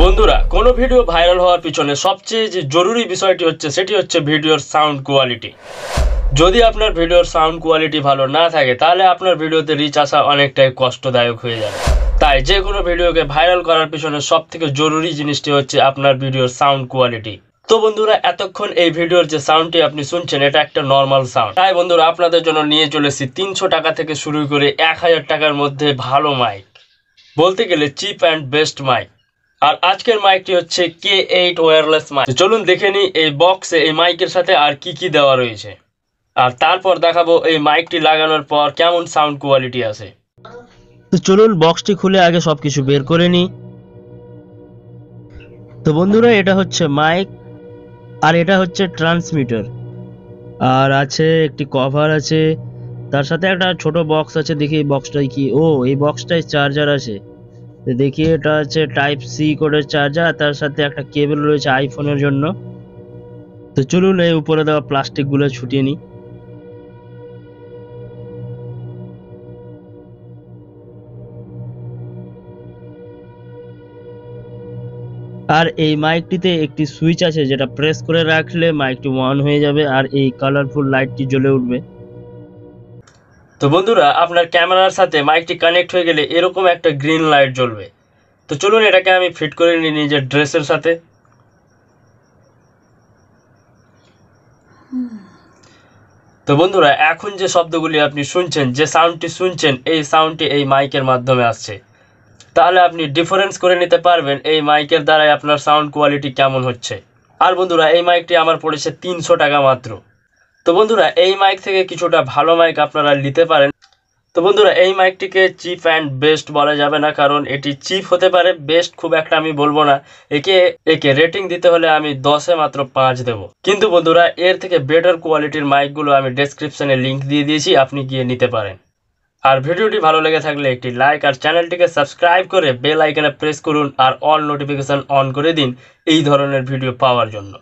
বন্ধুরা, কোনো video viral হওয়ার পিছনে সবচেয়ে যে জরুরি বিষয়টি হচ্ছে সেটি হচ্ছে ভিডিওর সাউন্ড কোয়ালিটি। যদি আপনার ভিডিওর সাউন্ড কোয়ালিটি ভালো না থাকে তাহলে আপনার ভিডিওতে রিচ আসা অনেকটাই কষ্টদায়ক হয়ে যাবে। তাই যে কোনো ভিডিওকে ভাইরাল করার পিছনে সবথেকে জরুরি জিনিসটি হচ্ছে আপনার ভিডিওর সাউন্ড কোয়ালিটি। তো বন্ধুরা, এতক্ষণ এই ভিডিওর যে সাউন্ডটি আপনি শুনছেন এটা একটা নর্মাল সাউন্ড। তাই বন্ধুরা, আপনাদের জন্য নিয়ে চলেছি 300 টাকা থেকে শুরু করে 1000 টাকার মধ্যে ভালো মাইক, বলতে গেলে চিপ অ্যান্ড বেস্ট মাইক। আর আজকের মাইকটি হচ্ছে K8 ওয়্যারলেস মাইক। চলুন দেখে নিই এই বক্সে এই মাইকের সাথে আর কি কি দেওয়া রয়েছে, আর তারপর দেখাবো এই মাইকটি লাগানোর পর কেমন সাউন্ড কোয়ালিটি আসে। তো চলুন বক্সটি খুলে আগে সবকিছু বের করে নিই। তো বন্ধুরা, এটা হচ্ছে মাইক আর এটা হচ্ছে ট্রান্সমিটার, আর আছে একটি কভার আছে, তার সাথে একটা ছোট বক্স আছে। দেখি এই বক্সটাই কি, ও এই বক্সটায় চার্জার আছে। তো দেখি এটা হচ্ছে টাইপ সি কোডের চার্জার, তার সাথে একটা কেবল রয়েছে আইফোনের জন্য। তো চলুন এই উপরে দেওয়া প্লাস্টিক গুলো ছুটিয়ে নিই। আর এই মাইকটিতে একটি সুইচ আছে যেটা প্রেস করে রাখলে মাইকটি অন হয়ে যাবে আর এই কালারফুল লাইটটি জ্বলে উঠবে। তো বন্ধুরা, আপনার ক্যামেরার সাথে মাইকটি কানেক্ট হয়ে গেলে এরকম একটা গ্রিন লাইট জ্বলবে। তো চলুন এটাকে আমি ফিট করে নিই নিজের ড্রেসের সাথে। তো বন্ধুরা, এখন যে শব্দগুলি আপনি শুনছেন, যে সাউন্ডটি শুনছেন, এই সাউন্ডটি এই মাইকের মাধ্যমে আসছে। তাহলে আপনি ডিফারেন্স করে নিতে পারবেন এই মাইকের দ্বারাই আপনার সাউন্ড কোয়ালিটি কেমন হচ্ছে। আর বন্ধুরা, এই মাইকটি আমার পড়েছে 300 টাকা মাত্র। তো বন্ধুরা, এই মাইক থেকে কিছুটা ভালো মাইক আপনারা নিতে পারেন। তো বন্ধুরা, এই মাইকটিকে চিপ অ্যান্ড বেস্ট বলা যাবে না, কারণ এটি চিপ হতে পারে, বেস্ট খুব একটা আমি বলবো না। একে রেটিং দিতে হলে আমি 10-এ মাত্র 5 দেব। কিন্তু বন্ধুরা, এর থেকে বেটার কোয়ালিটির মাইকগুলো আমি ডেসক্রিপশনে লিঙ্ক দিয়ে দিয়েছি, আপনি গিয়ে নিতে পারেন। আর ভিডিওটি ভালো লেগে থাকলে একটি লাইক আর চ্যানেলটিকে সাবস্ক্রাইব করে বেল আইকনে প্রেস করুন আর অল নোটিফিকেশন অন করে দিন এই ধরনের ভিডিও পাওয়ার জন্য।